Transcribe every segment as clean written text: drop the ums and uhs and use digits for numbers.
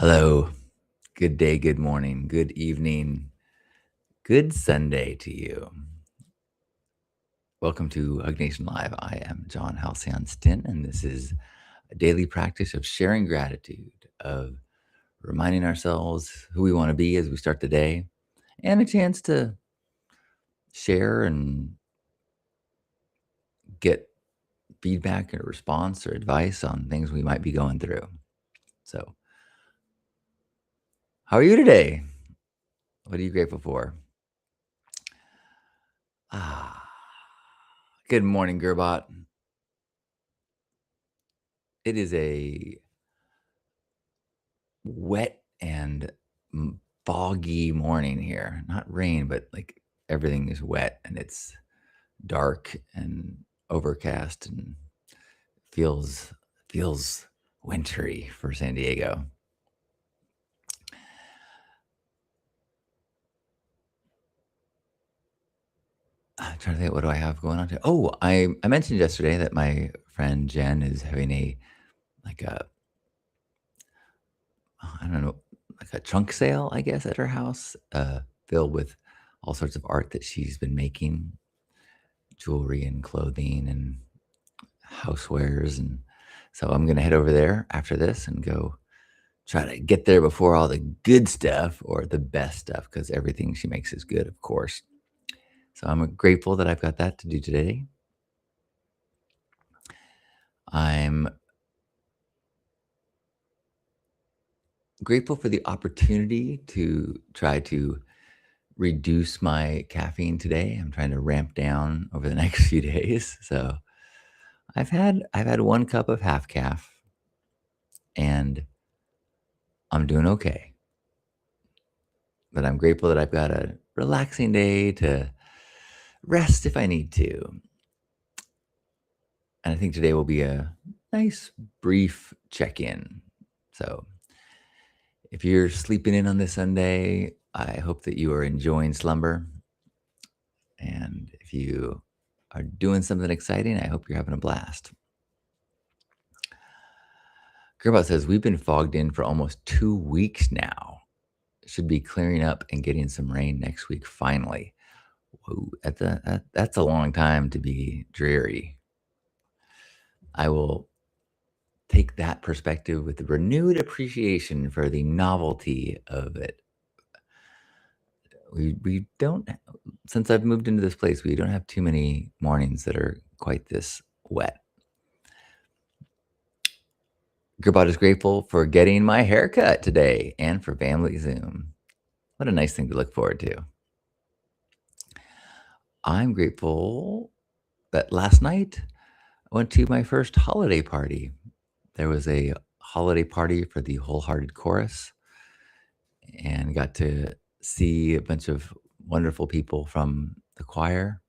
Hello. Good day, good morning, good evening, good Sunday to you. Welcome to Hug Nation Live. I am John Halcyon Stint, and this is a daily practice of sharing gratitude, of reminding ourselves who we want to be as we start the day, and a chance to share and get feedback or response or advice on things we might be going through. So, how are you today? What are you grateful for? Ah, good morning, Gerbot. It is a wet and foggy morning here. Not rain, but like everything is wet and it's dark and overcast and feels wintry for San Diego. I'm trying to think, what do I have going on today? Oh, I mentioned yesterday that my friend Jen is having a like a I don't know, like a trunk sale, I guess, at her house, filled with all sorts of art that she's been making, jewelry and clothing and housewares. And so I'm going to head over there after this and go try to get there before all the good stuff or the best stuff, because everything she makes is good, of course. So I'm grateful that I've got that to do today. I'm grateful for the opportunity to try to reduce my caffeine today. I'm trying to ramp down over the next few days. So I've had 1 cup of half calf and I'm doing okay. But I'm grateful that I've got a relaxing day to rest if I need to. And I think today will be a nice brief check-in. So if you're sleeping in on this Sunday, I hope that you are enjoying slumber. And if you are doing something exciting, I hope you're having a blast. Gerbot says, we've been fogged in for almost 2 weeks now. Should be clearing up and getting some rain next week, finally. Whoa, that's a long time to be dreary. I will take that perspective with renewed appreciation for the novelty of it. We don't, since I've moved into this place, we don't have too many mornings that are quite this wet. Gerbot is grateful for getting my haircut today and for Family Zoom. What a nice thing to look forward to. I'm grateful that last night I went to my first holiday party. There was a holiday party for the Wholehearted Chorus and got to see a bunch of wonderful people from the choir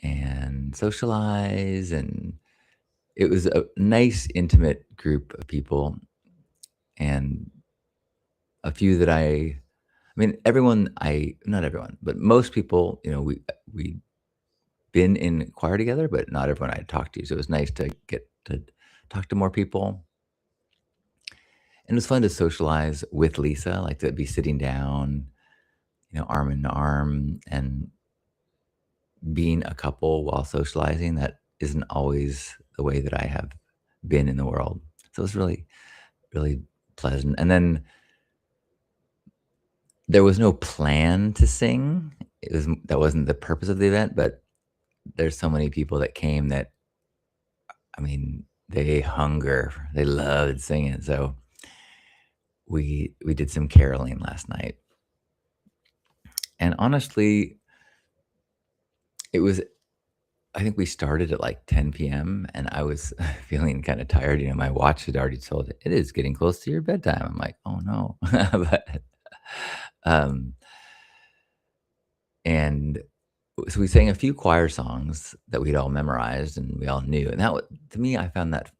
and socialize. And it was a nice, intimate group of people, and a few that I mean, everyone, not everyone, but most people, we been in choir together, but not everyone I talked to. So it was nice to get to talk to more people. And it was fun to socialize with Lisa, like to be sitting down, arm in arm and being a couple while socializing. That isn't always the way that I have been in the world. So it was really, really pleasant. And then there was no plan to sing. That wasn't the purpose of the event, but there's so many people that came that, I mean, they loved singing. So we did some caroling last night. And honestly, it was I think we started at like 10 p.m. and I was feeling kind of tired. My watch had already told it is getting close to your bedtime. I'm like, oh no. but um and so we sang a few choir songs that we'd all memorized and we all knew. And to me, I found that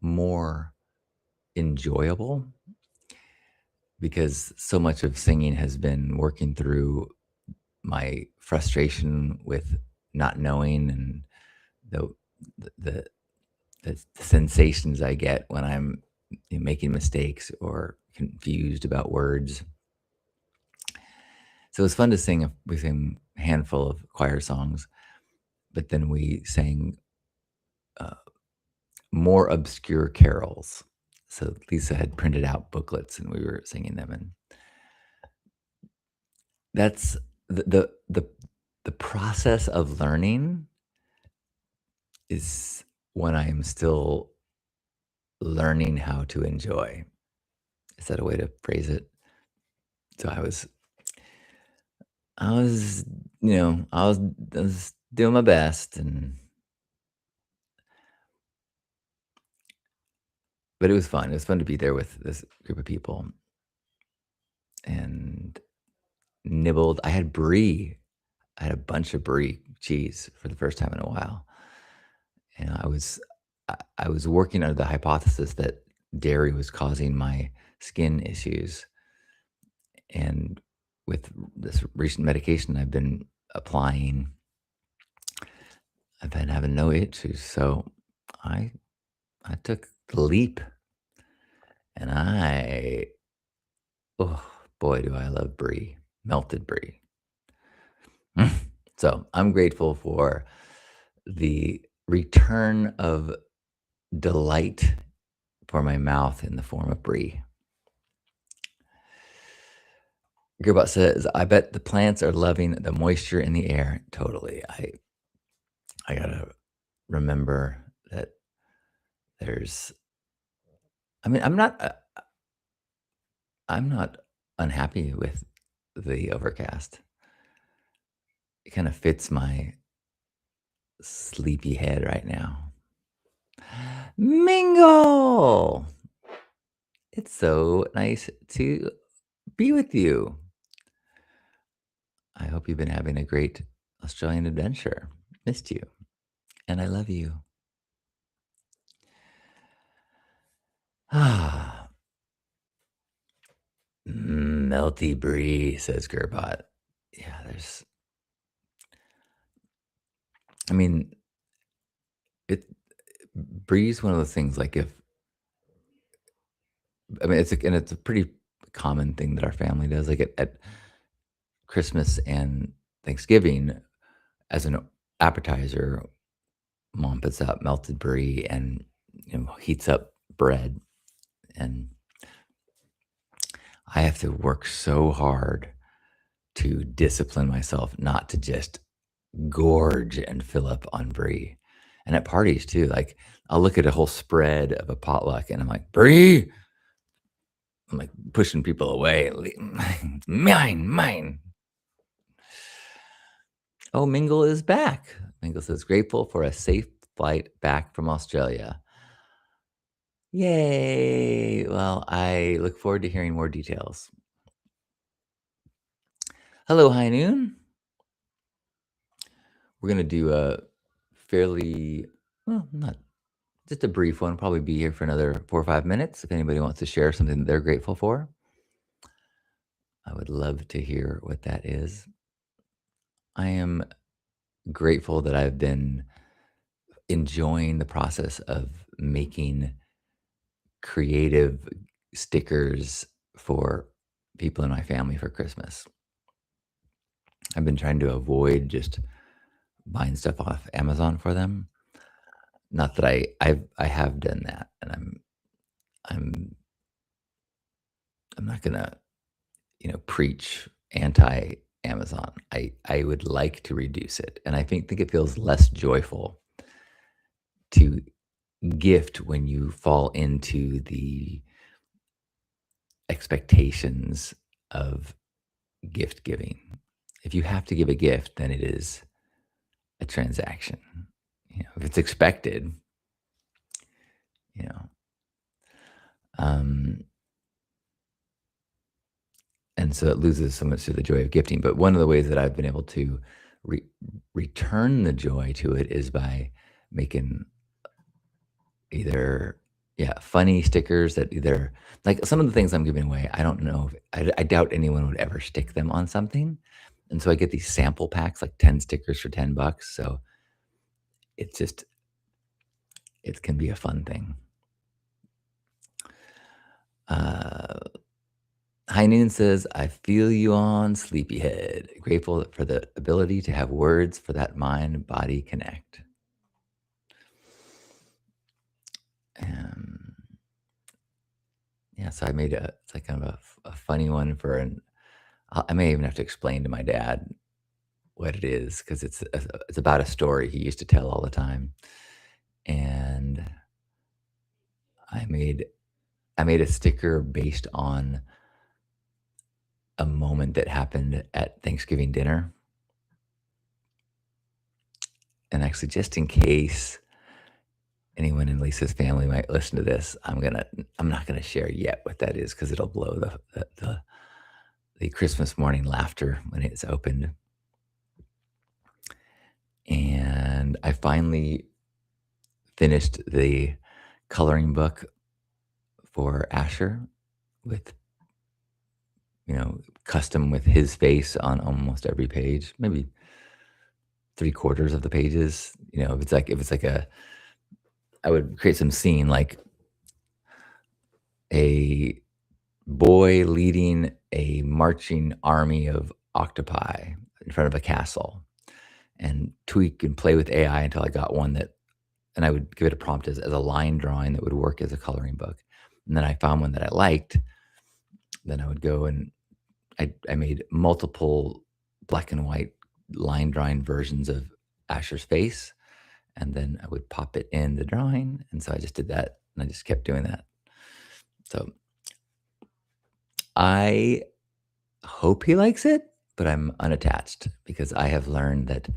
more enjoyable because so much of singing has been working through my frustration with not knowing and the the, the sensations I get when I'm making mistakes or confused about words. So it was fun to sing. We sang a handful of choir songs, but then we sang uh, more obscure carols. So Lisa had printed out booklets, and we were singing them, and that's the process of learning is when I am still learning how to enjoy. Is that a way to phrase it? So I was, I was doing my best, but it was fun. It was fun to be there with this group of people and nibbled. I had brie. I had a bunch of brie cheese for the first time in a while, and I was working under the hypothesis that dairy was causing my skin issues, and with this recent medication I've been applying, I've been having no issues. So I I took the leap, and oh boy, do I love brie, melted brie. Mm. So I'm grateful for the return of delight for my mouth in the form of brie. Gearbot says, "I bet the plants are loving the moisture in the air." Totally. I gotta remember that there's. I mean, I'm not unhappy with the overcast. It kind of fits my sleepy head right now. Mingle! It's so nice to be with you. I hope you've been having a great Australian adventure. Missed you, and I love you. Ah, melty brie, says Gerbot. Yeah, I mean, it, brie's one of those things like if, I mean, and it's a pretty common thing that our family does. Like at Christmas and Thanksgiving, as an appetizer, mom puts out melted brie and heats up bread, and I have to work so hard to discipline myself not to just gorge and fill up on brie. And at parties too, like I'll look at a whole spread of a potluck and I'm like, brie. I'm like pushing people away. Mine, mine. Oh, Mingle is back. Mingle says, grateful for a safe flight back from Australia. Yay. Well, I look forward to hearing more details. Hello, High Noon. We're going to do a fairly, well, not just a brief one, probably be here for another 4 or 5 minutes. If anybody wants to share something that they're grateful for, I would love to hear what that is. I am grateful that I've been enjoying the process of making creative stickers for people in my family for Christmas. I've been trying to avoid just buying stuff off Amazon for them. Not that I have done that, and I'm I'm not gonna preach anti Amazon. I would like to reduce it, and I think it feels less joyful to gift when you fall into the expectations of gift giving. If you have to give a gift, then it is a transaction. If it's expected, you know, um, and so it loses so much of the joy of gifting. But one of the ways that I've been able to re- return the joy to it is by making either funny stickers that either like some of the things I'm giving away. I don't know. I doubt anyone would ever stick them on something, and so I get these sample packs, like 10 stickers for $10. So it's just it can be a fun thing. High Noon says, I feel you on Sleepyhead. Grateful for the ability to have words for that mind body connect. Um, yeah, so I made it's like kind of a funny one for I may even have to explain to my dad what it is because it's about a story he used to tell all the time. And I made I made a sticker based on a moment that happened at Thanksgiving dinner. And actually, just in case anyone in Lisa's family might listen to this, I'm not gonna share yet what that is because it'll blow the Christmas morning laughter when it's opened. And I finally finished the coloring book for Asher with, custom with his face on almost every page, maybe three-quarters of the pages. If it's like I would create some scene like a boy leading a marching army of octopi in front of a castle and tweak and play with AI until I got one that, and I would give it a prompt as a line drawing that would work as a coloring book. And then I found one that I liked. Then I would go and I made multiple black and white line drawing versions of Asher's face. And then I would pop it in the drawing. And so I just did that and I just kept doing that. So I hope he likes it, but I'm unattached because I have learned that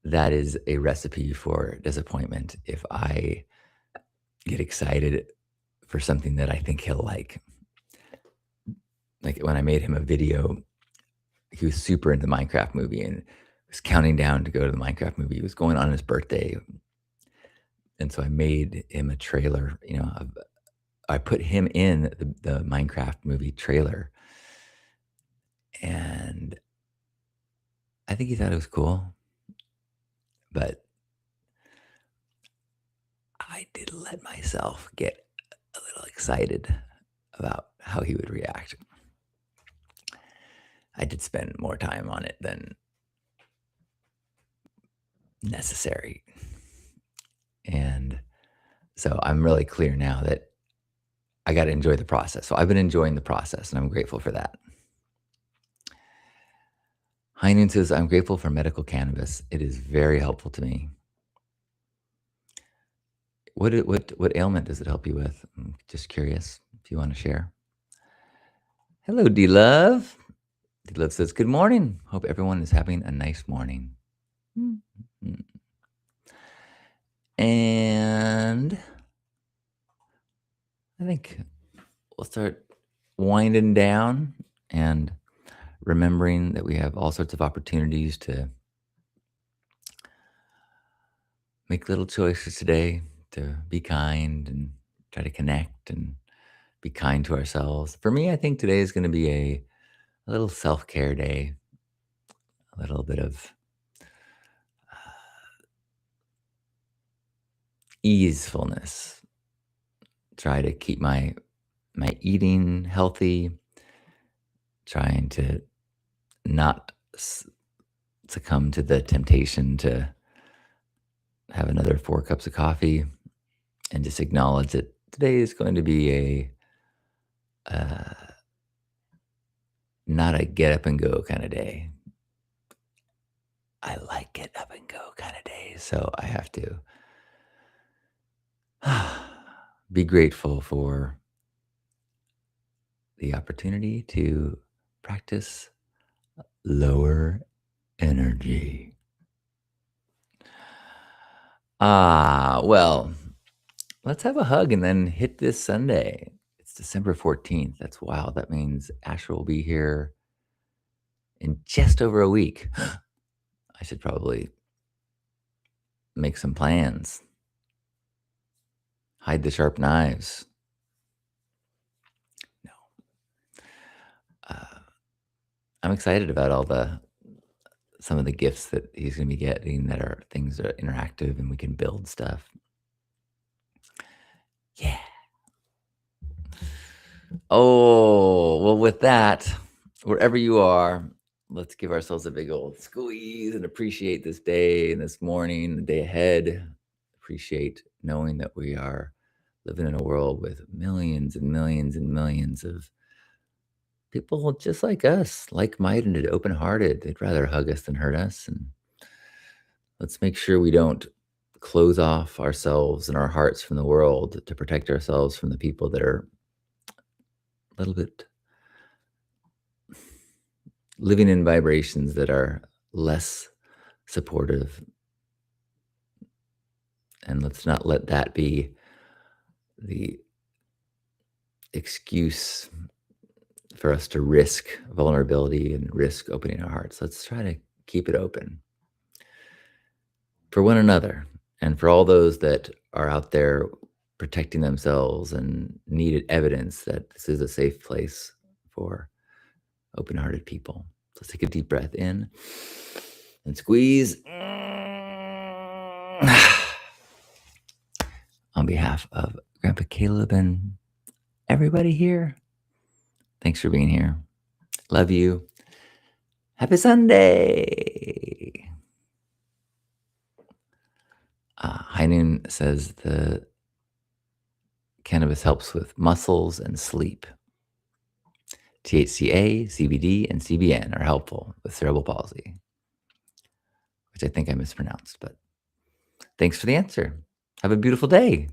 that is a recipe for disappointment if I get excited for something that I think he'll like. Like when I made him a video, he was super into the Minecraft movie and was counting down to go to the Minecraft movie. He was going on his birthday. And so I made him a trailer, I put him in the Minecraft movie trailer. And I think he thought it was cool, but I did let myself get a little excited about how he would react. I did spend more time on it than necessary. And so I'm really clear now that I got to enjoy the process. So I've been enjoying the process and I'm grateful for that. Heinen says, I'm grateful for medical cannabis. It is very helpful to me. What ailment does it help you with? I'm just curious if you want to share. Hello, D Love. D Love says, good morning. Hope everyone is having a nice morning. Mhm. And I think we'll start winding down and remembering that we have all sorts of opportunities to make little choices today to be kind and try to connect and be kind to ourselves. For me, I think today is going to be a little self care day, a little bit of easefulness. Try to keep my eating healthy, trying to not succumb to the temptation to have another 4 cups of coffee and just acknowledge that today is going to be uh, not a get up and go kind of day. I like get up and go kind of days. So I have to be grateful for the opportunity to practice lower energy. Well, let's have a hug and then hit this Sunday. It's December 14th. That's wild. That means Asher will be here in just over a week. I should probably make some plans, hide the sharp knives. No. Uh, I'm excited about some of the gifts that he's going to be getting that are things that are interactive and we can build stuff. Yeah. Oh, well, with that, wherever you are, let's give ourselves a big old squeeze and appreciate this day and this morning, the day ahead. Appreciate knowing that we are living in a world with millions and millions and millions of people just like us, like-minded, open-hearted. They'd rather hug us than hurt us. And let's make sure we don't close off ourselves and our hearts from the world to protect ourselves from the people that are a little bit living in vibrations that are less supportive. And let's not let that be the excuse for us to risk vulnerability and risk opening our hearts. Let's try to keep it open for one another and for all those that are out there protecting themselves and needed evidence that this is a safe place for open-hearted people. So let's take a deep breath in and squeeze. On behalf of Grandpa Caleb and everybody here, thanks for being here. Love you. Happy Sunday. Heinun says the cannabis helps with muscles and sleep. THCA, CBD, and CBN are helpful with cerebral palsy, which I think I mispronounced, but thanks for the answer. Have a beautiful day.